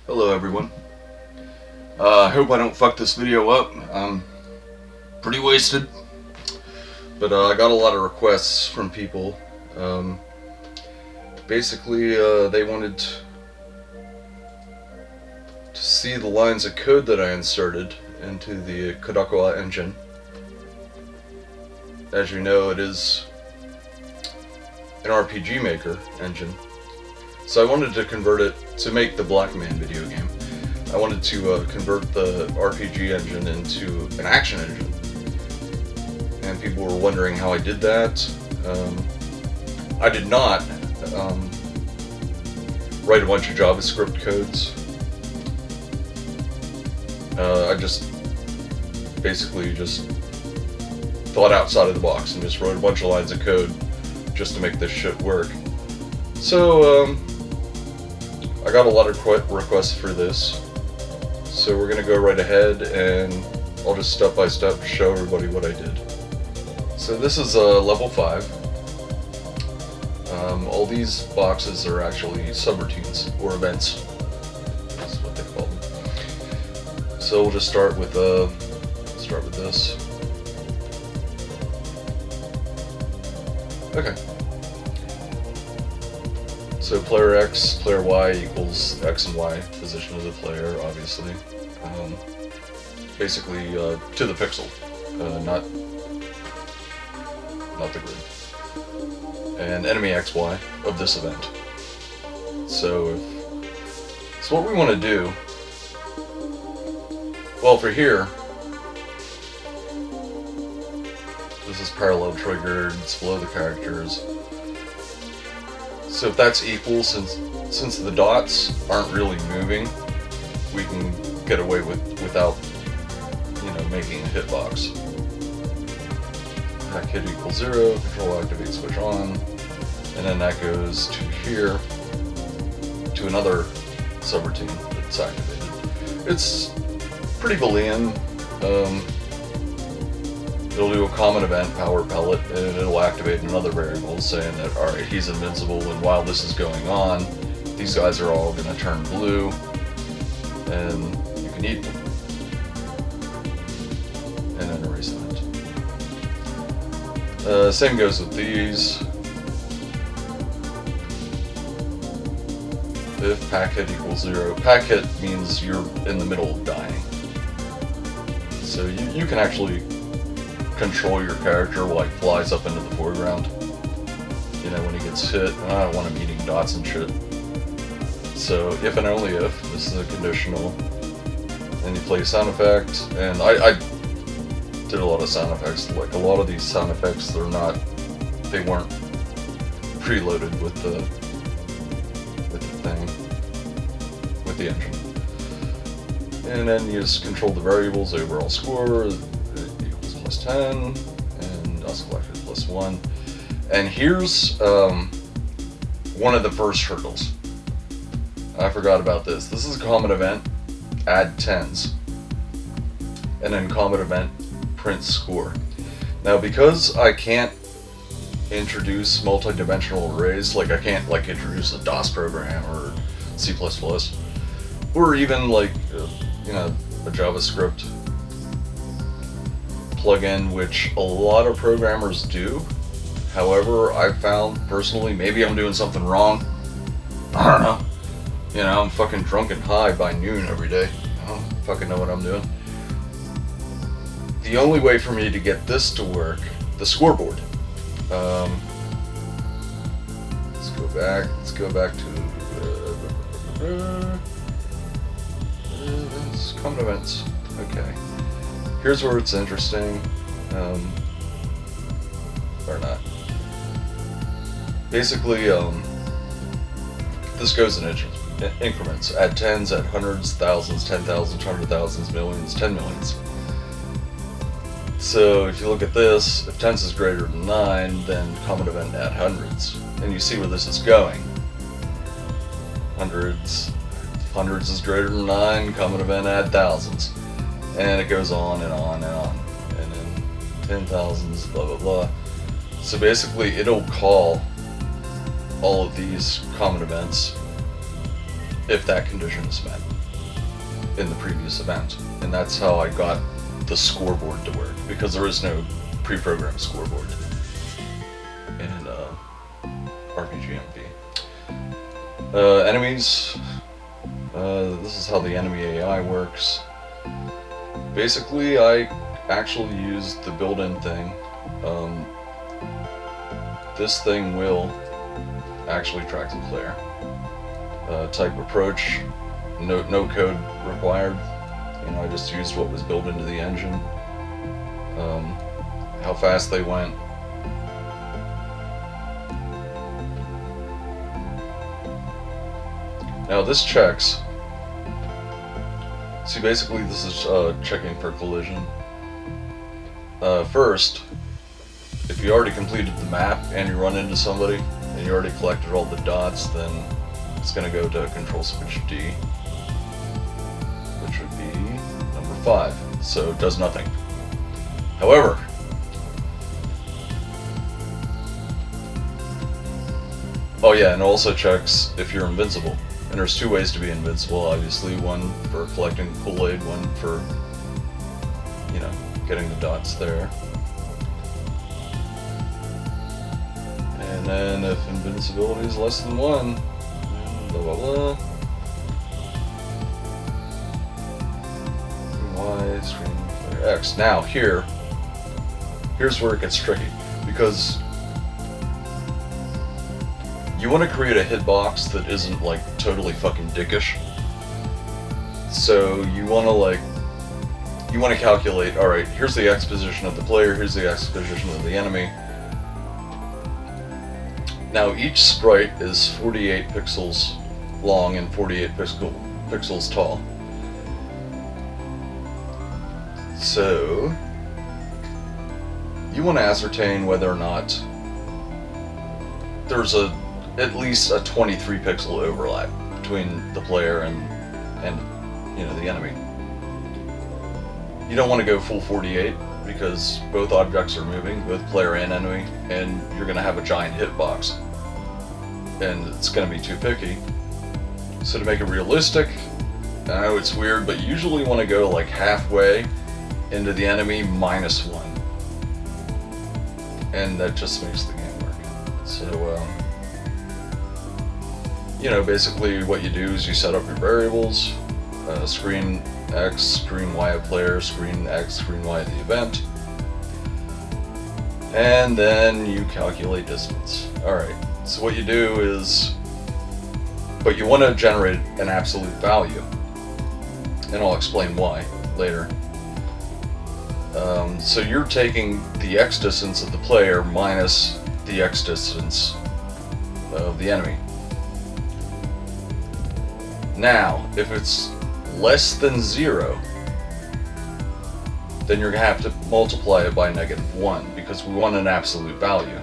Hello everyone. I hope I don't fuck this video up. I'm pretty wasted. But I got a lot of requests from people. Basically, they wanted to see the lines of code that I inserted into the Kodakuwa engine. As you know, it is an RPG Maker engine. So I wanted to convert it to make the Black Man video game. I wanted to convert the RPG engine into an action engine. And people were wondering how I did that. I did not write a bunch of JavaScript codes. I just basically thought outside of the box and just wrote a bunch of lines of code just to make this shit work. So, I got a lot of requests for this, so we're going to go right ahead and I'll just step by step show everybody what I did. So this is level 5. All these boxes are actually subroutines or events. That's what they call them. So we'll just start with this. Okay. So player X, player Y equals X and Y position of the player, obviously. Basically, to the pixel, not the grid. And enemy XY of this event. So what we want to do, well, for here, this is parallel triggered, it's below the characters. So if that's equal, since the dots aren't really moving, we can get away without, making a hitbox. Pack hit equals 0, control activate switch on, and then that goes to here, to another subroutine that's activated. It's pretty Boolean. It'll do a common event, power pellet, and it'll activate another variable saying that, alright, he's invincible, and while this is going on, these guys are all going to turn blue, and you can eat them. And then erase that. Same goes with these. If pack hit equals 0, pack hit means you're in the middle of dying. So you can actually control your character while he flies up into the foreground. When he gets hit, and I don't want him eating dots and shit. So if and only if, this is a conditional. Then you play sound effect, and I did a lot of sound effects. Like a lot of these sound effects, they weren't preloaded with the engine. And then you just control the variables, overall score equals plus 10, and dust collected plus 1. And here's one of the first hurdles. I forgot about this. This is a common event, add 10s. And then common event, print score. Now because I can't introduce multi-dimensional arrays, like I can't introduce a DOS program or C++, or even a JavaScript plugin, which a lot of programmers do. However, I've found personally, maybe I'm doing something wrong. I don't know. I'm fucking drunk and high by noon every day. I don't fucking know what I'm doing. The only way for me to get this to work, the scoreboard. Let's go back to common events. Okay. Here's where it's interesting. Or not. Basically, this goes in increments. Add 10s, add hundreds, thousands, 10,000, 100,000, millions, 10 millions. So if you look at this, if 10s is greater than 9, then common event add hundreds. And you see where this is going. Hundreds is greater than 9, common event add thousands. And it goes on and on and on. And then 10,000s, blah blah blah. So basically it'll call all of these common events if that condition is met in the previous event. And that's how I got the scoreboard to work, because there is no pre-programmed scoreboard in RPGMP. Enemies. This is how the enemy AI works. Basically, I actually used the built-in thing. This thing will actually track the player. Type approach, no code required. You know, I just used what was built into the engine. How fast they went. Now this checks. See, basically this is checking for collision. First, if you already completed the map and you run into somebody and you already collected all the dots, then it's going to go to control switch D, which would be number 5. So it does nothing. However, oh yeah, and it also checks if you're invincible. And there's 2 ways to be invincible, obviously. One for collecting Kool-Aid, one for, you know, getting the dots there. And then if invincibility is less than 1, blah blah blah. Y, screen player X. Now here's where it gets tricky, because you want to create a hitbox that isn't like totally fucking dickish. So you want to calculate, alright, here's the X position of the player, here's the X position of the enemy. Now each sprite is 48 pixels long and 48 pixels tall. So you want to ascertain whether or not there's at least a 23 pixel overlap between the player and you know, the enemy. You don't want to go full 48 because both objects are moving, both player and enemy, and you're going to have a giant hitbox, and it's going to be too picky. So to make it realistic, I know it's weird, but you usually want to go like halfway into the enemy minus 1, and that just makes the game work. So you know, basically what you do is you set up your variables, screen X, screen Y of player, screen X, screen Y of the event, and then you calculate distance. Alright, so what you do is, but you want to generate an absolute value, and I'll explain why later. So you're taking the X distance of the player minus the X distance of the enemy. Now, if it's less than 0, then you're going to have to multiply it by -1, because we want an absolute value.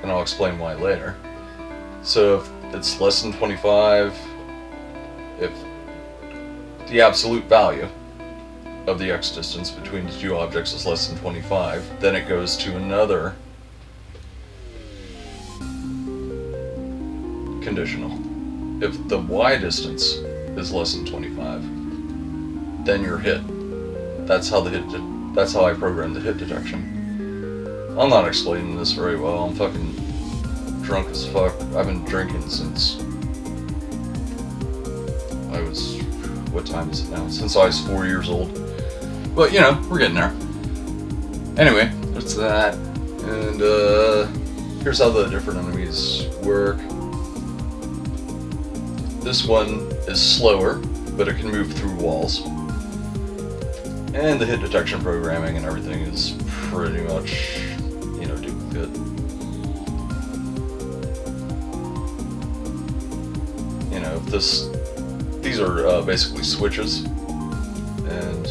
And I'll explain why later. So if it's less than 25, if the absolute value of the X distance between the 2 objects is less than 25, then it goes to another conditional. If the Y distance is less than 25, then you're hit. That's how I programmed the hit detection. I'm not explaining this very well. I'm fucking drunk as fuck. I've been drinking since I was, what time is it now? Since I was 4 years old. But you know, we're getting there. Anyway, that's that. And here's how the different enemies work. This one is slower, but it can move through walls. And the hit detection programming and everything is pretty much, you know, duplicate. You know, these are basically switches, and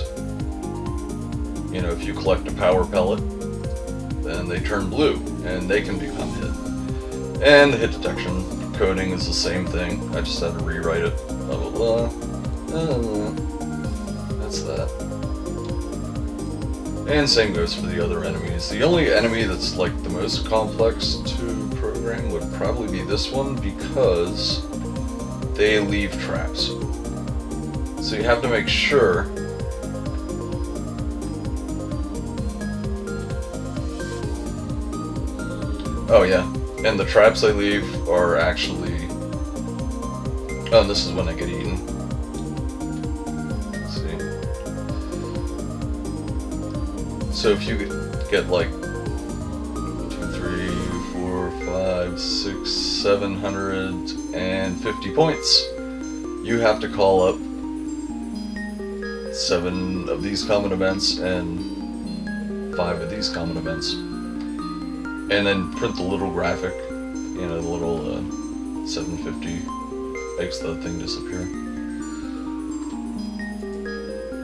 you know, if you collect a power pellet, then they turn blue, and they can become hit. And the hit detection coding is the same thing. I just had to rewrite it. Blah blah blah. That's that. And same goes for the other enemies. The only enemy that's like the most complex to program would probably be this one, because they leave traps. So you have to make sure oh yeah, and the traps they leave are actually oh, this is when they get eaten. Let's see. So if you get like 5, 6, 750 points, you have to call up 7 of these common events and 5 of these common events, and then print the little graphic, you know, the little 750 makes the thing disappear.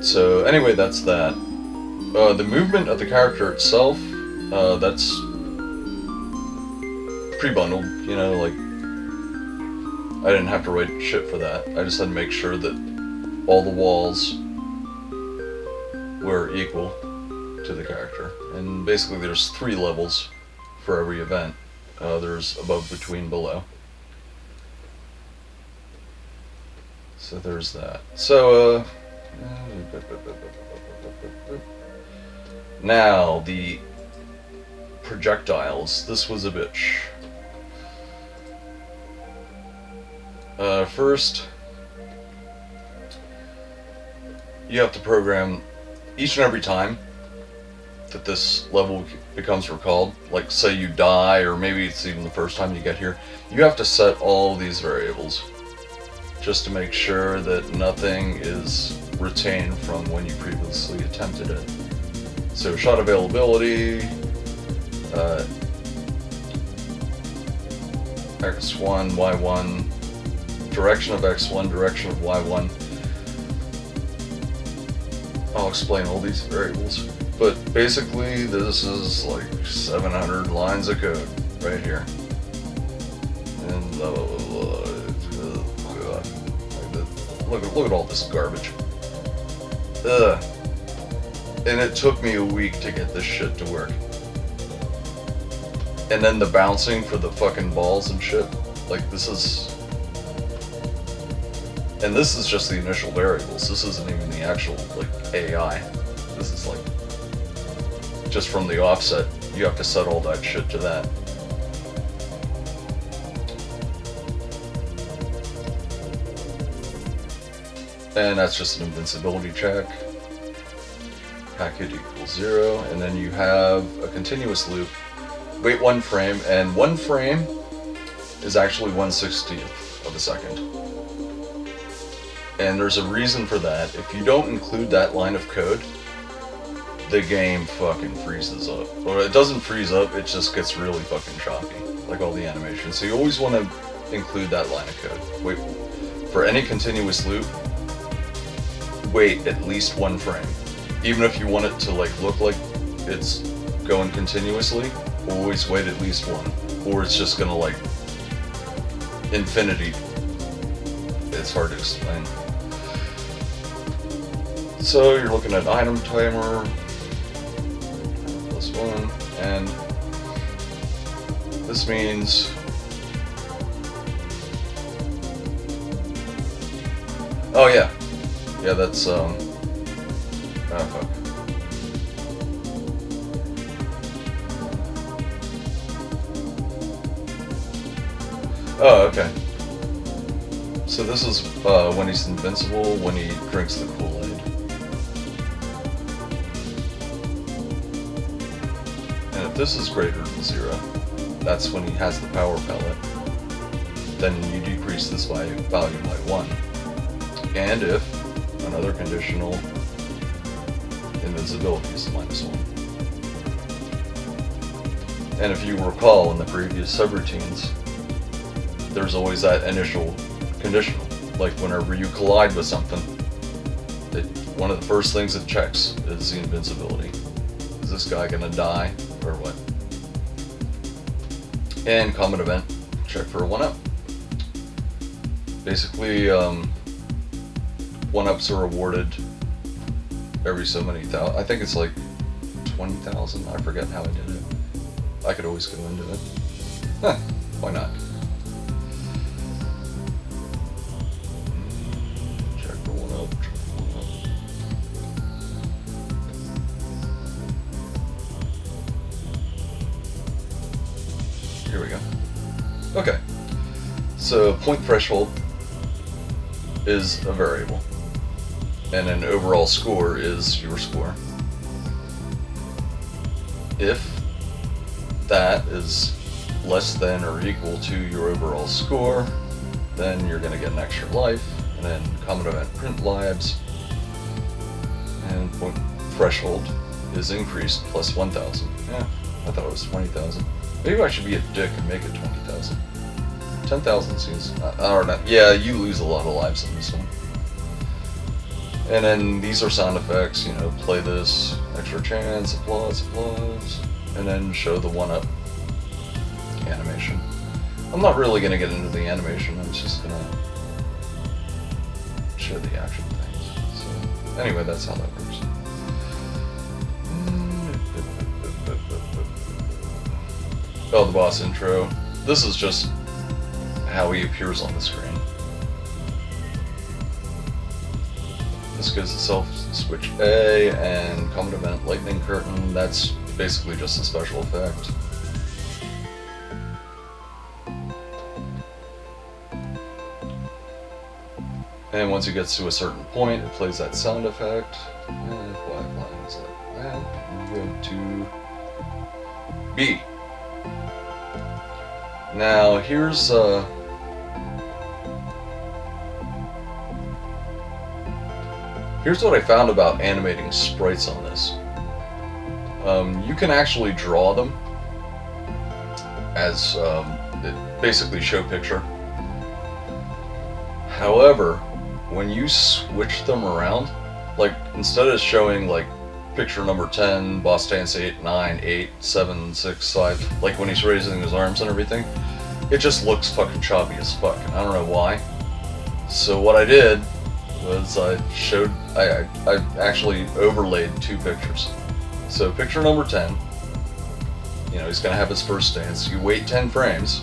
So anyway, that's that. The movement of the character itself, that's pre-bundled, you know, like, I didn't have to write shit for that. I just had to make sure that all the walls were equal to the character. And basically there's 3 levels for every event. There's above, between, below. So there's that. So, now, the projectiles. This was a bitch. First, you have to program each and every time that this level becomes recalled, like say you die, or maybe it's even the first time you get here, you have to set all these variables just to make sure that nothing is retained from when you previously attempted it. So shot availability, X1, Y1, direction of X1, direction of Y1. I'll explain all these variables, but basically this is like 700 lines of code right here. And look at all this garbage. Ugh. And it took me a week to get this shit to work. And then the bouncing for the fucking balls and shit, like this is... And this is just the initial variables. This isn't even the actual, like, AI. This is like, just from the offset, you have to set all that shit to that. And that's just an invincibility check. Packet equals 0, and then you have a continuous loop. Wait 1 frame, and 1 frame is actually 1/60th of a second. And there's a reason for that. If you don't include that line of code, the game fucking freezes up. Or it doesn't freeze up, it just gets really fucking choppy, like all the animations. So you always want to include that line of code. Wait, for any continuous loop, wait at least 1 frame. Even if you want it to like look like it's going continuously, always wait at least 1. Or it's just gonna like infinity. It's hard to explain. So you're looking at item timer, +1, and this means oh yeah, that's oh fuck. Oh, okay. So this is when he's invincible, when he drinks the Kool-Aid. And if this is greater than 0, that's when he has the power pellet. Then you decrease this value by 1. And if another conditional invincibility is -1. And if you recall in the previous subroutines, there's always that initial conditional. Like whenever you collide with something, one of the first things it checks is the invincibility. Is this guy gonna die or what? And common event, check for a 1-up. Basically, 1-ups are awarded every so many thousand. I think it's like 20,000. I forget how I did it. I could always go into it. Huh, why not? So point threshold is a variable, and an overall score is your score. If that is less than or equal to your overall score, then you're going to get an extra life, and then common event print lives, and point threshold is increased plus 1,000. Yeah, I thought it was 20,000. Maybe I should be a dick and make it 20,000. 10,000 seems, I don't know. Yeah, you lose a lot of lives in this one. And then these are sound effects, you know, play this, extra chance, applause, applause, and then show the 1-up animation. I'm not really going to get into the animation, I'm just going to show the action things. So, anyway, that's how that works. Oh, the boss intro. This is just how he appears on the screen. This goes to self switch A and common event lightning curtain. That's basically just a special effect. And once it gets to a certain point, it plays that sound effect. And black lines like that. We go to B. Now here's what I found about animating sprites on this. You can actually draw them as basically show picture. However, when you switch them around, like instead of showing like picture number 10, boss stance 8, 9, 8, 7, 6, 5, like when he's raising his arms and everything, it just looks fucking choppy as fuck. And I don't know why. So what I did was I actually overlaid 2 pictures. So picture number 10, you know, he's gonna have his first stance. You wait 10 frames,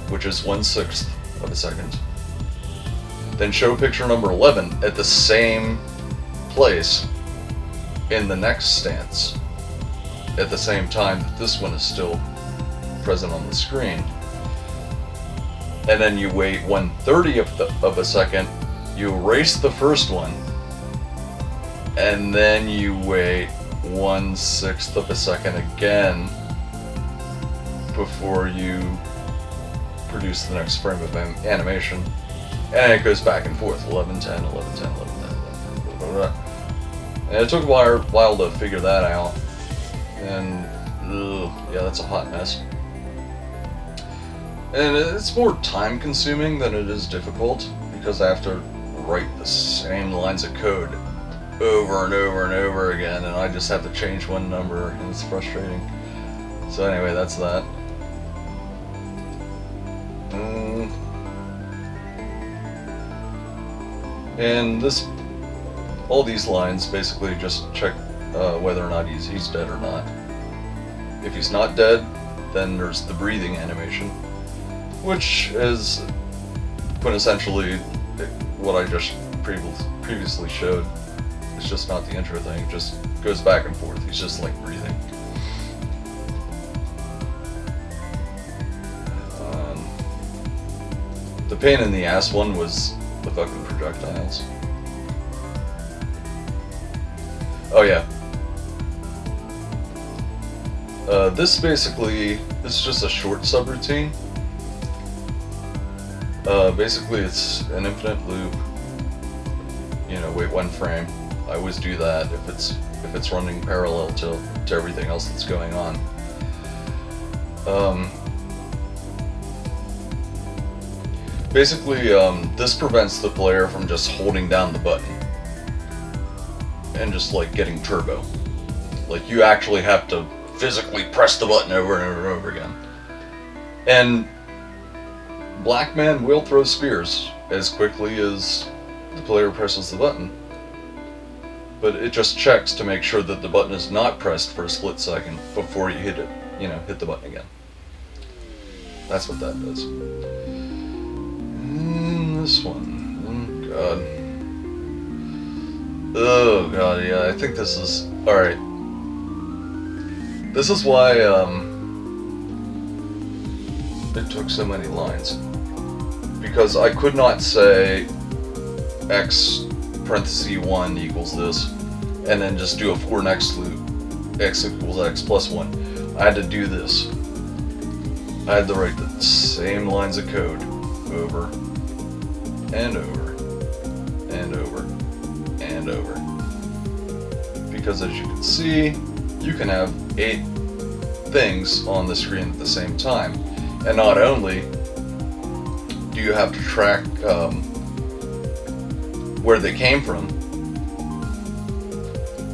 which is 1/6 of a second. Then show picture number 11 at the same place in the next stance at the same time that this one is still present on the screen. And then you wait 1/30 of a second, you erase the first one, and then you wait 1/6 of a second again before you produce the next frame of animation. And it goes back and forth, 11, 10, 11, 10, 11, 10, 11, 10, blah, blah, blah. And it took a while to figure that out. And, yeah, that's a hot mess. And it's more time consuming than it is difficult, because I have to write the same lines of code over and over and over again, and I just have to change one number, and it's frustrating. So anyway, that's that. And all these lines basically just check whether or not he's dead or not. If he's not dead, then there's the breathing animation, which is quintessentially what I just previously showed. It's just not the intro thing, it just goes back and forth. He's just like breathing. The pain in the ass one was the fucking projectiles. Oh yeah. This is just a short subroutine. Basically it's an infinite loop. You know, wait 1 frame. I always do that if it's running parallel to everything else that's going on. Basically, this prevents the player from just holding down the button and just like getting turbo. Like you actually have to physically press the button over and over and over again. And Black Man will throw spears as quickly as the player presses the button. But it just checks to make sure that the button is not pressed for a split second before you hit the button again. That's what that does. This one, oh god, yeah, I think this is, alright. This is why, it took so many lines. Because I could not say x parenthesis 1 equals this, and then just do a for next loop, x equals x plus 1. I had to do this. I had to write the same lines of code over and over and over and over. Because as you can see, you can have 8 things on the screen at the same time. And not only do you have to track where they came from,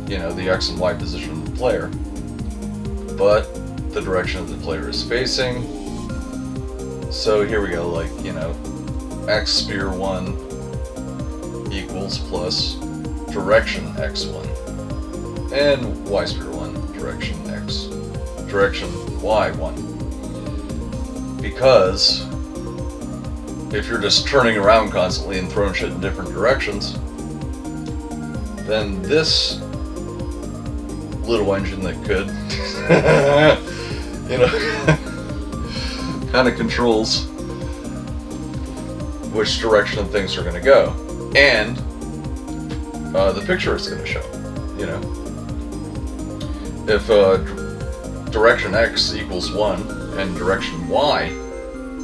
you know, the x and y position of the player, but the direction that the player is facing. So here we go, like, you know, x sphere 1 equals plus direction x1, and y sphere 1 direction x, direction y1. Because if you're just turning around constantly and throwing shit in different directions, then this little engine that could, you know, kind of controls which direction things are going to go, and the picture is going to show. You know, if direction x equals 1 and direction y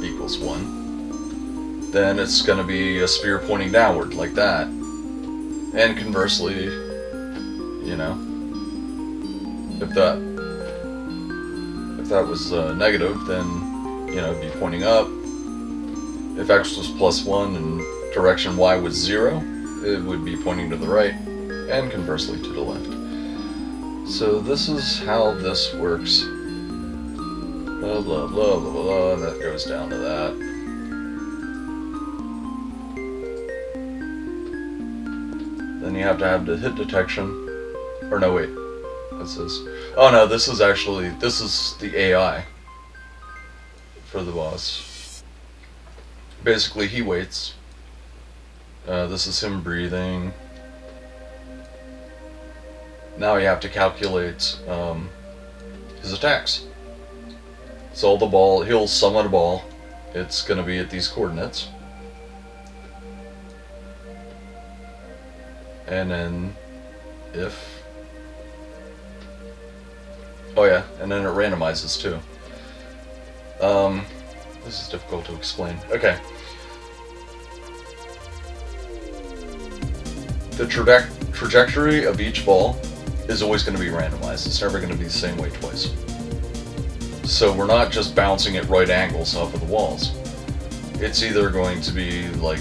equals 1, then it's going to be a sphere pointing downward like that. And conversely, you know, if that was negative, then, you know, it'd be pointing up. If x was plus 1 and direction y was 0, it would be pointing to the right, and conversely to the left. So this is how this works. Blah, blah, blah, blah, blah, and that goes down to that. Then you have to have the hit detection. Or no, wait. This is... Oh no, this is the AI for the boss. Basically, he waits. This is him breathing. Now you have to calculate his attacks. So the ball, he'll summon a ball. It's going to be at these coordinates. And then if... Oh yeah, and then it randomizes too. This is difficult to explain. Okay. The trajectory of each ball is always going to be randomized. It's never going to be the same way twice. So we're not just bouncing at right angles off of the walls. It's either going to be like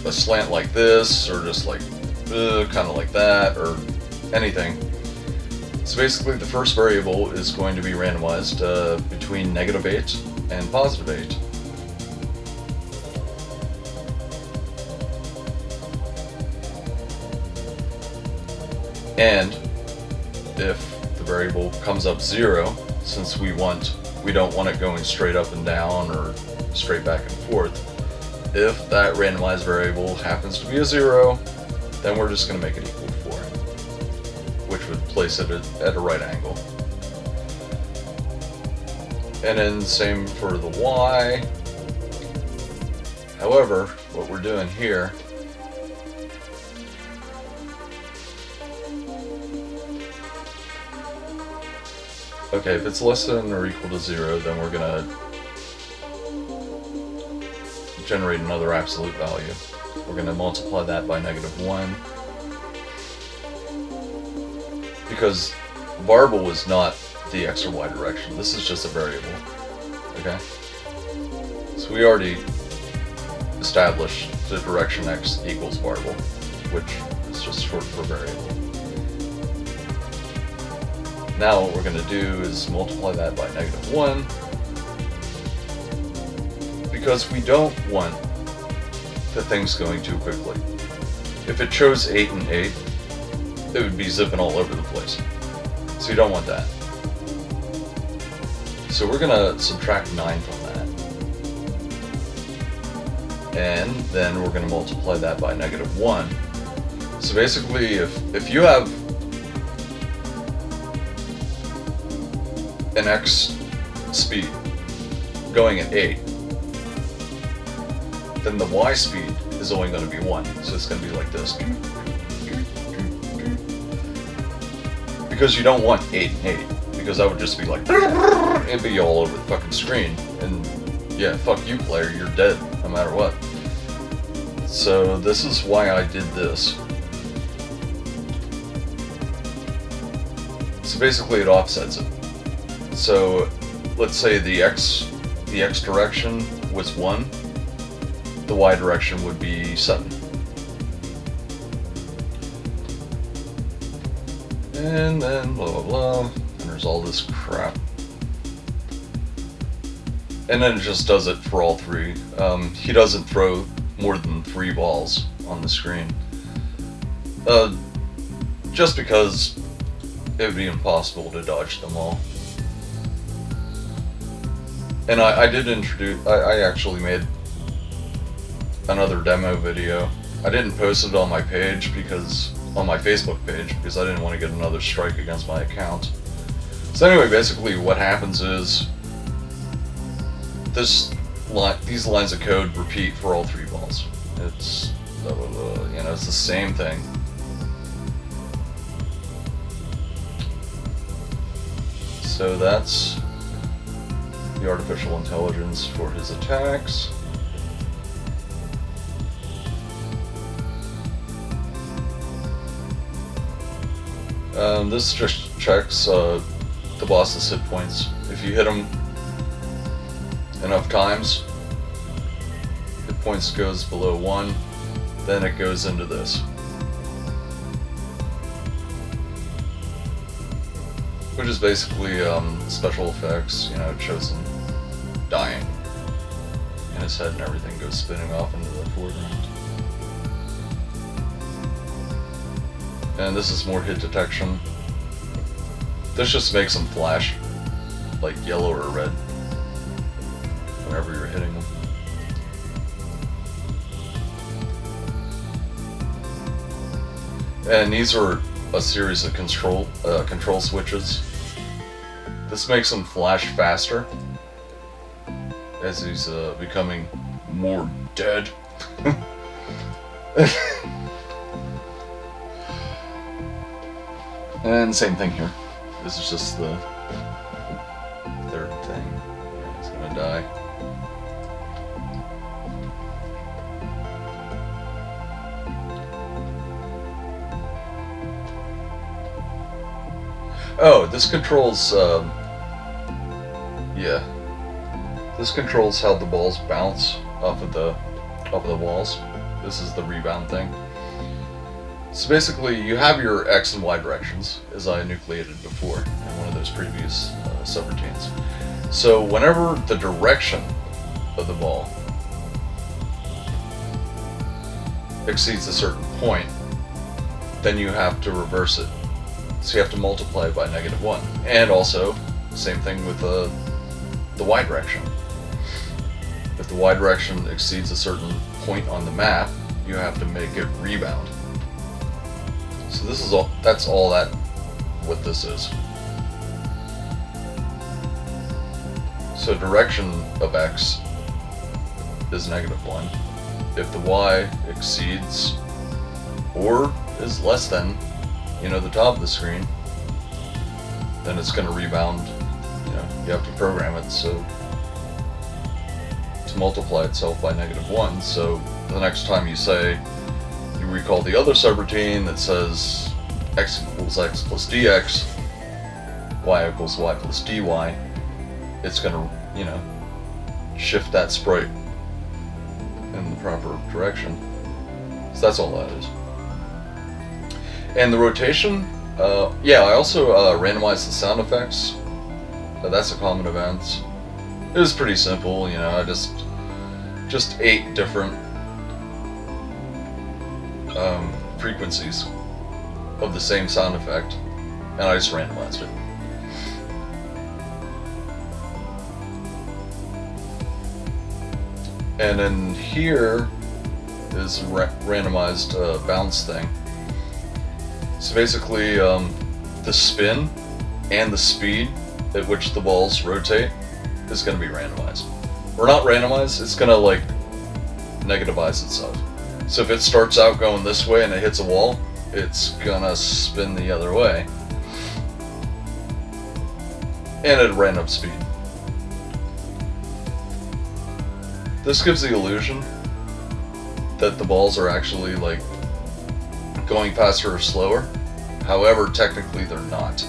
a slant like this, or just like kind of like that, or anything. So basically the first variable is going to be randomized between -8 and +8. And if the variable comes up 0, since we don't want it going straight up and down or straight back and forth, if that randomized variable happens to be a 0, then we're just going to make it equal to 4, which would place it at a right angle. And then same for the y. However, what we're doing here okay, if it's less than or equal to 0, then we're gonna generate another absolute value. We're gonna multiply that by -1. Because variable is not the x or y direction. This is just a variable. Okay? So we already established the direction x equals variable, which is just short for variable. Now what we're going to do is multiply that by -1, because we don't want the things going too quickly. If it chose 8 and 8, it would be zipping all over the place. So you don't want that. So we're going to subtract 9 from that. And then we're going to multiply that by -1. So basically, if you have an X speed going at 8, then the Y speed is only going to be 1. So it's going to be like this. Because you don't want 8 and 8. Because that would just be like, it'd be all over the fucking screen. And yeah, fuck you, player, you're dead, no matter what. So this is why I did this. So basically it offsets it. So let's say the X direction was 1, the Y direction would be 7. And then blah blah blah, and there's all this crap. And then it just does it for all 3. He doesn't throw more than 3 balls on the screen. Just because it would be impossible to dodge them all. And I did introduce, I actually made another demo video. I didn't post it on my page on my Facebook page because I didn't want to get another strike against my account. So anyway, basically what happens is these lines of code repeat for all 3 balls. It's it's the same thing. So that's the artificial intelligence for his attacks. This just checks the boss's hit points. If you hit him enough times, hit points goes below 1, then it goes into this. Which is basically special effects, it shows him dying in his head and everything goes spinning off into the foreground. And this is more hit detection. This just makes them flash like yellow or red whenever you're hitting them. And these are a series of control switches. This makes him flash faster as he's becoming more dead. And same thing here. This is just the third thing. Yeah, he's gonna die. Oh, this controls, this controls how the balls bounce off of the walls. This is the rebound thing. So basically, you have your X and Y directions, as I enucleated before in one of those previous subroutines. So whenever the direction of the ball exceeds a certain point, then you have to reverse it. So you have to multiply by -1. And also, same thing with the Y direction. If the Y direction exceeds a certain point on the map, you have to make it rebound. So this is all, that's all that, what this is. So direction of X is -1. If the Y exceeds or is less than, the top of the screen, then it's going to rebound. You have to program it so to multiply itself by -1. So the next time you say, you recall the other subroutine that says X equals X plus DX, Y equals Y plus DY, it's going to, shift that sprite in the proper direction. So that's all that is. And the rotation, I also randomized the sound effects. That's a common event. It was pretty simple, I just 8 different frequencies of the same sound effect, and I just randomized it. And then here is randomized bounce thing. So basically, the spin and the speed at which the balls rotate is going to be randomized. Or not randomized, it's going to like negativize itself. So if it starts out going this way and it hits a wall, it's going to spin the other way. And at a random speed. This gives the illusion that the balls are actually like going faster or slower. However, technically they're not.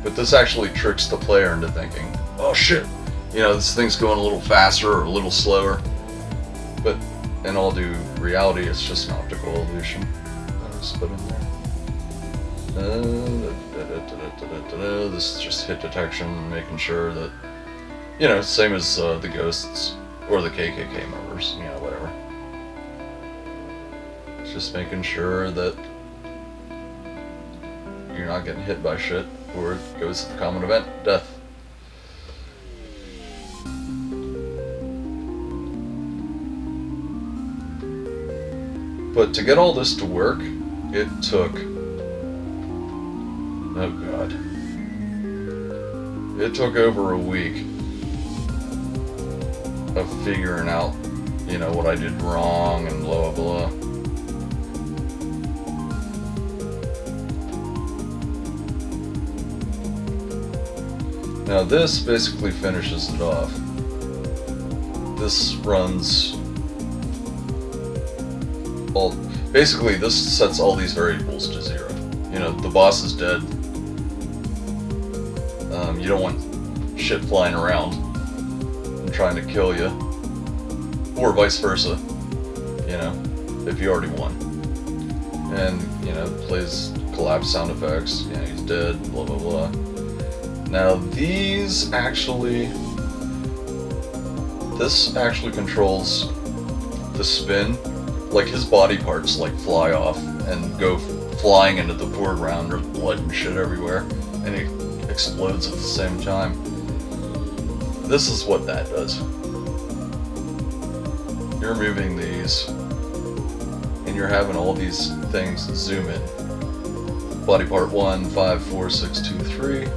But this actually tricks the player into thinking, oh shit, you know, this thing's going a little faster or a little slower. But in all due reality, it's just an optical illusion that was put in there. This is just hit detection, making sure that, you know, same as the ghosts or the KKK members, you know, whatever. It's just making sure that you're not getting hit by shit, or it goes to the common event, death. But to get all this to work, it took, oh god, it took over a week of figuring out, you know, what I did wrong and blah blah blah. Now this basically finishes it off. This runs all, basically this sets all these variables to 0. You know, the boss is dead. You don't want shit flying around and trying to kill you. Or vice versa, you know, if you already won. And, you know, plays collapse sound effects, you know, he's dead, blah blah blah. Now these actually, this actually controls the spin. Like his body parts like fly off and go flying into the foreground, there's blood and shit everywhere, and he explodes at the same time. This is what that does. You're moving these, and you're having all these things zoom in. Body part 1, 5, 4, 6, 2, 3.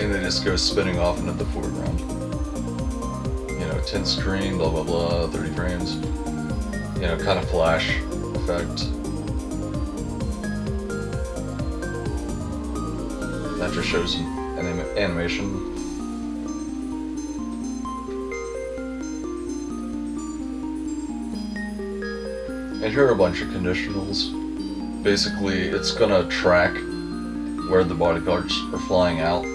And they just go spinning off into the foreground. You know, 10 screen, blah blah blah, 30 frames. You know, kind of flash effect. That just shows an animation. And here are a bunch of conditionals. Basically, it's gonna track where the body parts are flying out.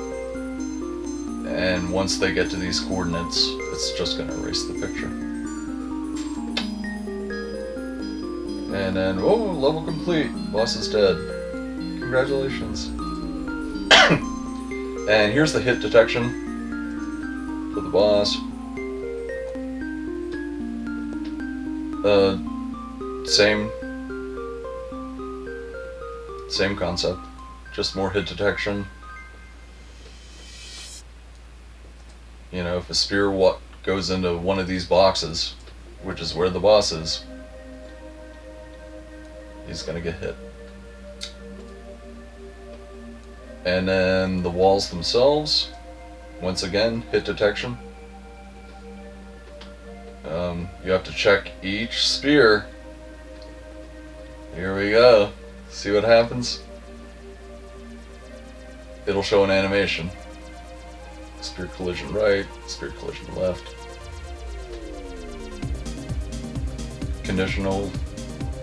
And once they get to these coordinates, it's just gonna erase the picture. And then, oh, level complete. Boss is dead. Congratulations. And here's the hit detection for the boss. Same concept, just more hit detection. You know, if a spear goes into one of these boxes, which is where the boss is, he's gonna get hit. And then the walls themselves, once again, hit detection. You have to check each spear. Here we go. See what happens? It'll show an animation. Spear collision right, spear collision left. Conditional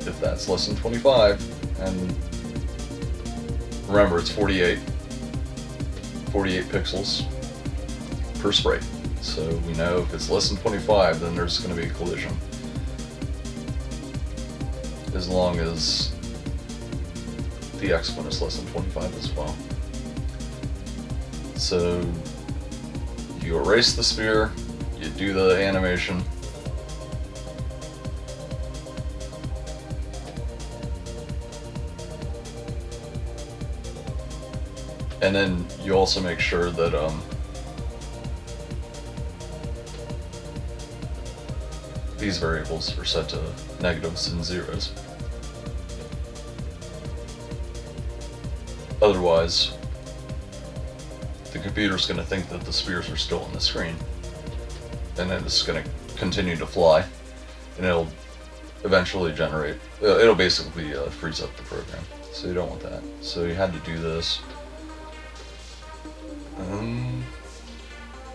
if that's less than 25. And remember, it's 48 pixels per spray. So we know if it's less than 25, then there's going to be a collision. As long as the X1 is less than 25 as well. So you erase the spear, you do the animation, and then you also make sure that these variables are set to negatives and zeros. Otherwise, the computer's going to think that the spheres are still on the screen, and then it's going to continue to fly, and it'll eventually generate. It'll basically freeze up the program. So you don't want that. So you had to do this.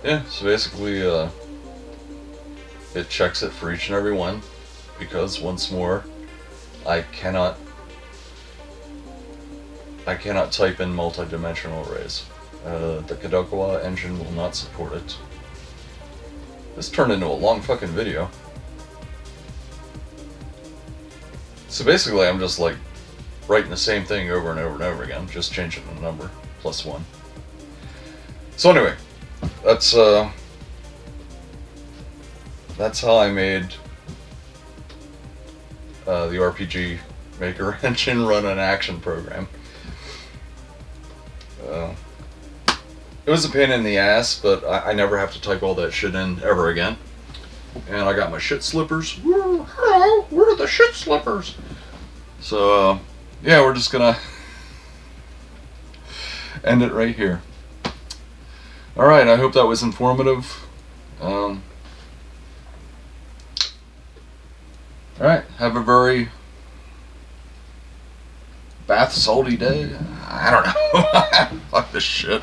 Yeah. So basically, it checks it for each and every one, because once more, I cannot type in multi-dimensional arrays. The Kadokawa engine will not support it. This turned into a long fucking video. So basically, I'm just like writing the same thing over and over and over again, just changing the number, +1. So anyway, that's how I made the RPG Maker engine run an action program. It was a pain in the ass, but I never have to type all that shit in ever again. And I got my shit slippers. Hello, where are the shit slippers? So, yeah, we're just gonna end it right here. Alright, I hope that was informative. Alright, have a very bath salty day. I don't know. Fuck this shit.